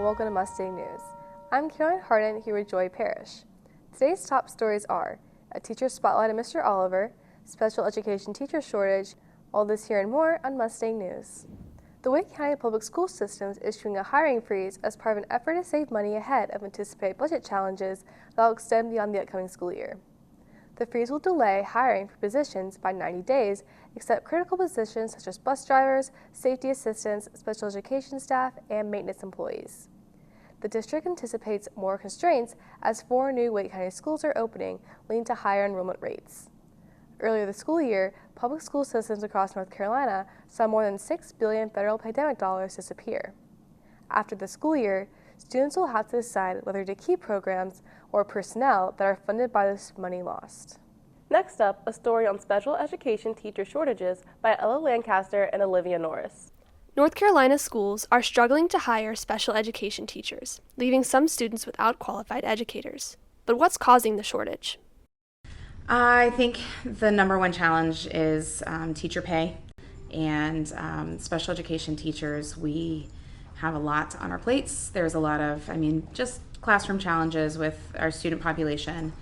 welcome to Mustang News. I'm Caroline Harden here with Joy Parrish. Today's top stories are a teacher spotlight of Mr. Oliver, special education teacher shortage, all this here and more on Mustang News. The Wake County Public School System is issuing a hiring freeze as part of an effort to save money ahead of anticipated budget challenges that will extend beyond the upcoming school year. The freeze will delay hiring for positions by 90 days, except critical positions such as bus drivers, safety assistants, special education staff, and maintenance employees. The district anticipates more constraints as 4 new Wake County schools are opening, leading to higher enrollment rates. Earlier this school year, public school systems across North Carolina saw more than $6 billion federal pandemic dollars disappear. After the school year, students will have to decide whether to keep programs or personnel that are funded by this money lost. Next up, a story on special education teacher shortages by Ella Lancaster and Olivia Norris. North Carolina schools are struggling to hire special education teachers, leaving some students without qualified educators. But what's causing the shortage? I think the number one challenge is teacher pay, and special education teachers, we have a lot on our plates. There's a lot of, just classroom challenges with our student population,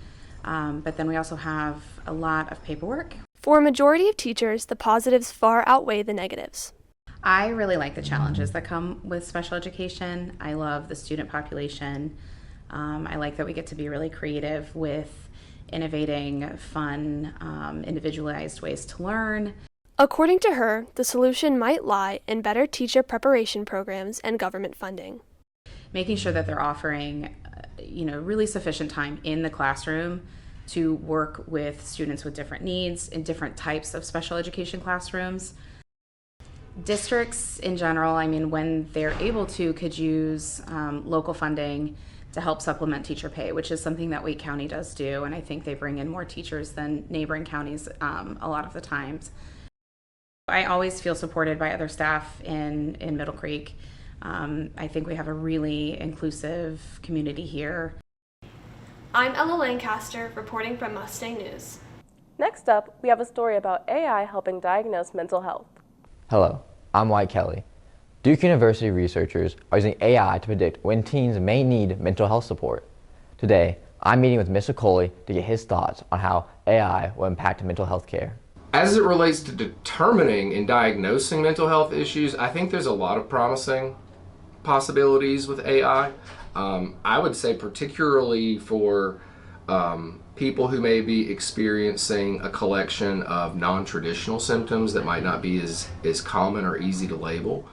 but then we also have a lot of paperwork. For a majority of teachers, the positives far outweigh the negatives. I really like the challenges that come with special education. I love the student population. I like that we get to be really creative with innovating, fun, individualized ways to learn. According to her, the solution might lie in better teacher preparation programs and government funding. Making sure that they're offering, really sufficient time in the classroom to work with students with different needs in different types of special education classrooms. Districts in general, when they're able to, could use local funding to help supplement teacher pay, which is something that Wake County does do, and I think they bring in more teachers than neighboring counties a lot of the times. I always feel supported by other staff in Middle Creek. I think we have a really inclusive community here. I'm Ella Lancaster, reporting from Mustang News. Next up, we have a story about AI helping diagnose mental health. Hello, I'm White Kelly. Duke University researchers are using AI to predict when teens may need mental health support. Today, I'm meeting with Mr. Coley to get his thoughts on how AI will impact mental health care. As it relates to determining and diagnosing mental health issues, I think there's a lot of promising possibilities with AI. I would say particularly for people who may be experiencing a collection of non-traditional symptoms that might not be as common or easy to label.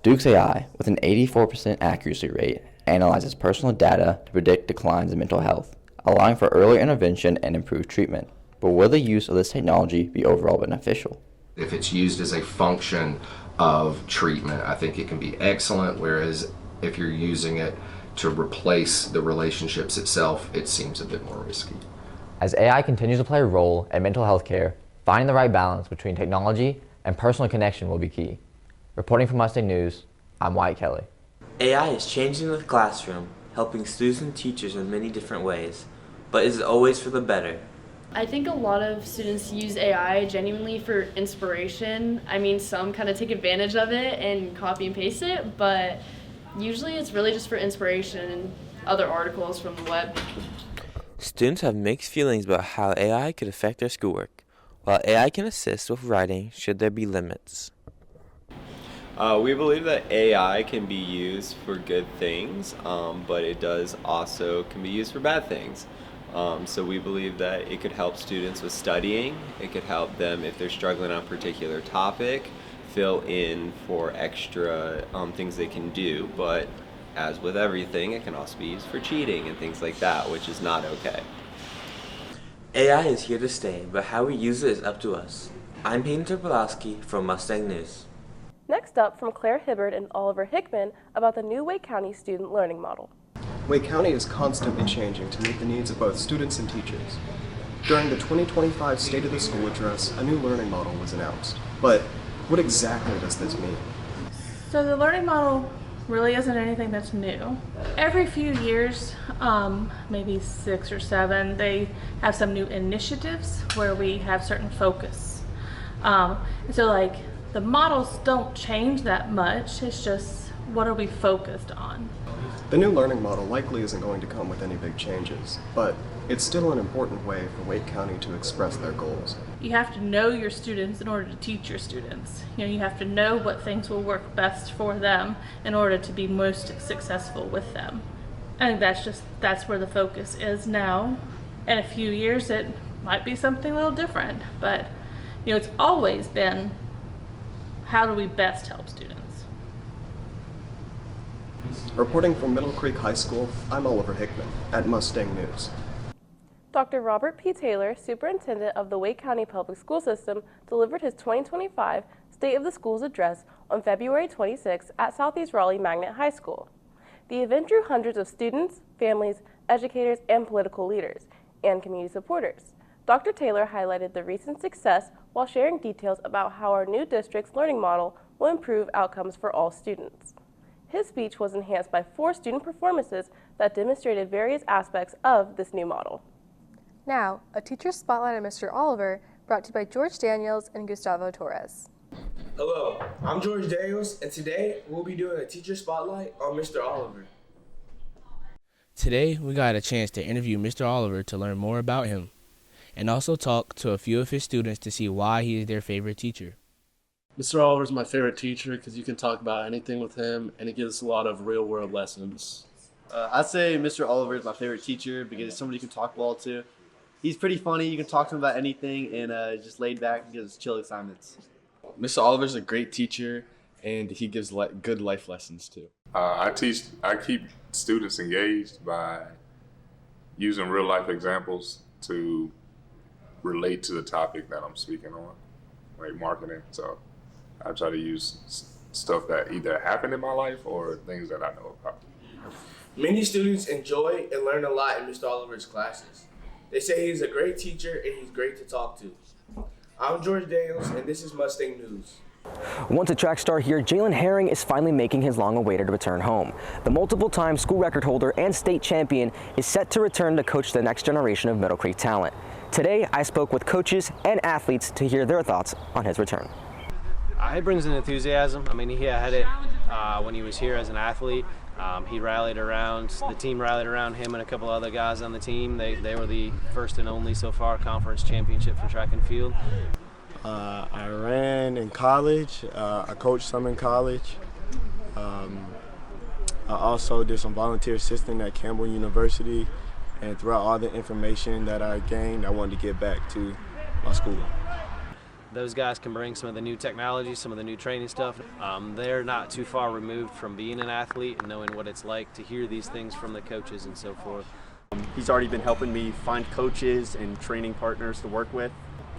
Duke's AI, with an 84% accuracy rate, analyzes personal data to predict declines in mental health, allowing for early intervention and improved treatment. But will the use of this technology be overall beneficial? If it's used as a function of treatment, I think it can be excellent, whereas if you're using it to replace the relationships itself, it seems a bit more risky. As AI continues to play a role in mental health care, finding the right balance between technology and personal connection will be key. Reporting from Mustang News, I'm Wyatt Kelly. AI is changing the classroom, helping students and teachers in many different ways, but is it always for the better? I think a lot of students use AI genuinely for inspiration. Some kind of take advantage of it and copy and paste it, but usually it's really just for inspiration and other articles from the web. Students have mixed feelings about how AI could affect their schoolwork. While AI can assist with writing, should there be limits? We believe that AI can be used for good things, but it can be used for bad things. So we believe that it could help students with studying. It could help them if they're struggling on a particular topic, fill in for extra things they can do. But as with everything, it can also be used for cheating and things like that, which is not okay. AI is here to stay, but how we use it is up to us. I'm Peyton Topolowski from Mustang News. Next up, from Claire Hibbard and Oliver Hickman about the new Wake County student learning model. Wake County is constantly changing to meet the needs of both students and teachers. During the 2025 State of the School Address, a new learning model was announced. But what exactly does this mean? So the learning model really isn't anything that's new. Every few years, maybe 6 or 7, they have some new initiatives where we have certain focus. The models don't change that much. It's just what are we focused on. The new learning model likely isn't going to come with any big changes, but it's still an important way for Wake County to express their goals. You have to know your students in order to teach your students. You have to know what things will work best for them in order to be most successful with them. I think that's where the focus is now. In a few years, it might be something a little different, but it's always been, how do we best help students? Reporting from Middle Creek High School, I'm Oliver Hickman at Mustang News. Dr. Robert P. Taylor, Superintendent of the Wake County Public School System, delivered his 2025 State of the Schools address on February 26 at Southeast Raleigh Magnet High School. The event drew hundreds of students, families, educators, and political leaders, and community supporters. Dr. Taylor highlighted the recent success while sharing details about how our new district's learning model will improve outcomes for all students. His speech was enhanced by 4 student performances that demonstrated various aspects of this new model. Now, a teacher spotlight on Mr. Oliver, brought to you by George Daniels and Gustavo Torres. Hello, I'm George Daniels, and today we'll be doing a teacher spotlight on Mr. Oliver. Today, we got a chance to interview Mr. Oliver to learn more about him, and also talk to a few of his students to see why he is their favorite teacher. Mr. Oliver is my favorite teacher because you can talk about anything with him, and he gives a lot of real-world lessons. I'd say Mr. Oliver is my favorite teacher because he's somebody you can talk well to. He's pretty funny. You can talk to him about anything, and just laid back and gives chill assignments. Mr. Oliver's a great teacher, and he gives good life lessons too. I keep students engaged by using real life examples to relate to the topic that I'm speaking on, like marketing. So I try to use stuff that either happened in my life or things that I know about. Many students enjoy and learn a lot in Mr. Oliver's classes. They say he's a great teacher and he's great to talk to. I'm George Daniels, and this is Mustang News. Once a track star here, Jalen Herring is finally making his long-awaited return home. The multiple-time school record holder and state champion is set to return to coach the next generation of Middle Creek talent. Today, I spoke with coaches and athletes to hear their thoughts on his return. He brings an enthusiasm. I mean, he had it when he was here as an athlete. He rallied around, the team rallied around him and a couple other guys on the team. They were the first and only so far conference championship for track and field. I ran in college. I coached some in college. I also did some volunteer assisting at Campbell University. And throughout all the information that I gained, I wanted to get back to my school. Those guys can bring some of the new technology, some of the new training stuff. They're not too far removed from being an athlete and knowing what it's like to hear these things from the coaches and so forth. He's already been helping me find coaches and training partners to work with,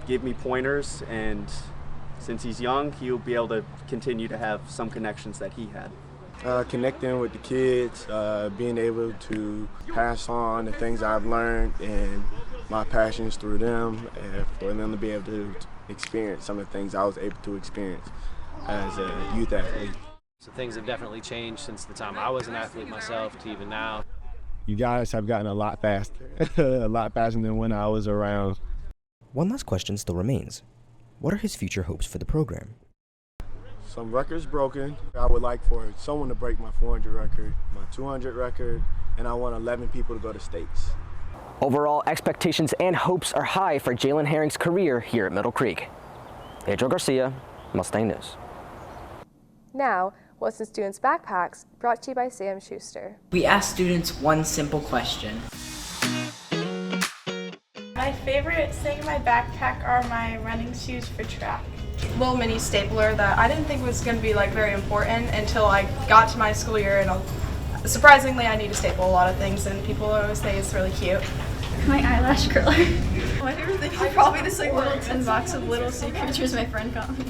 give me pointers, and since he's young, he'll be able to continue to have some connections that he had. Connecting with the kids, being able to pass on the things I've learned and my passions through them, and for them to be able to experience some of the things I was able to experience as a youth athlete. So things have definitely changed since the time I was an athlete myself to even now. You guys have gotten a lot faster, a lot faster than when I was around. One last question still remains. What are his future hopes for the program? Some records broken. I would like for someone to break my 400 record, my 200 record, and I want 11 people to go to states. Overall, expectations and hopes are high for Jalen Herring's career here at Middle Creek. Pedro Garcia, Mustang News. Now, what's in students' backpacks, brought to you by Sam Schuster. We asked students one simple question. My favorite thing in my backpack are my running shoes for track. Little mini stapler that I didn't think was going to be very important until I got to my school year, and surprisingly I need to staple a lot of things and people always say it's really cute. My eyelash curler. My favorite thing is probably this little tin box of little sea creatures my friend got me.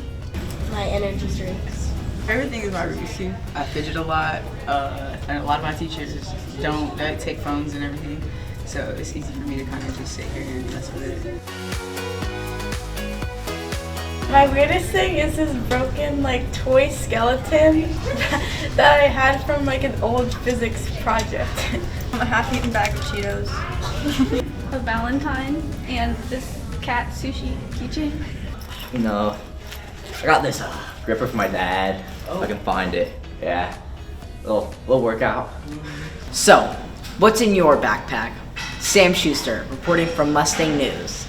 My energy drinks. Everything is my Rubik's Cube. I fidget a lot, and a lot of my teachers don't take phones and everything, so it's easy for me to kind of just sit here and mess with it. My weirdest thing is this broken toy skeleton that I had from an old physics project. I'm a half-eaten bag of Cheetos. A Valentine and this cat sushi keychain. You know, I got this gripper from my dad. If I can find it. Yeah. little workout. So, what's in your backpack? Sam Schuster, reporting from Mustang News.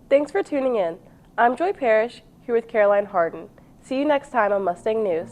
Thanks for tuning in. I'm Joy Parrish, here with Caroline Harden. See you next time on Mustang News.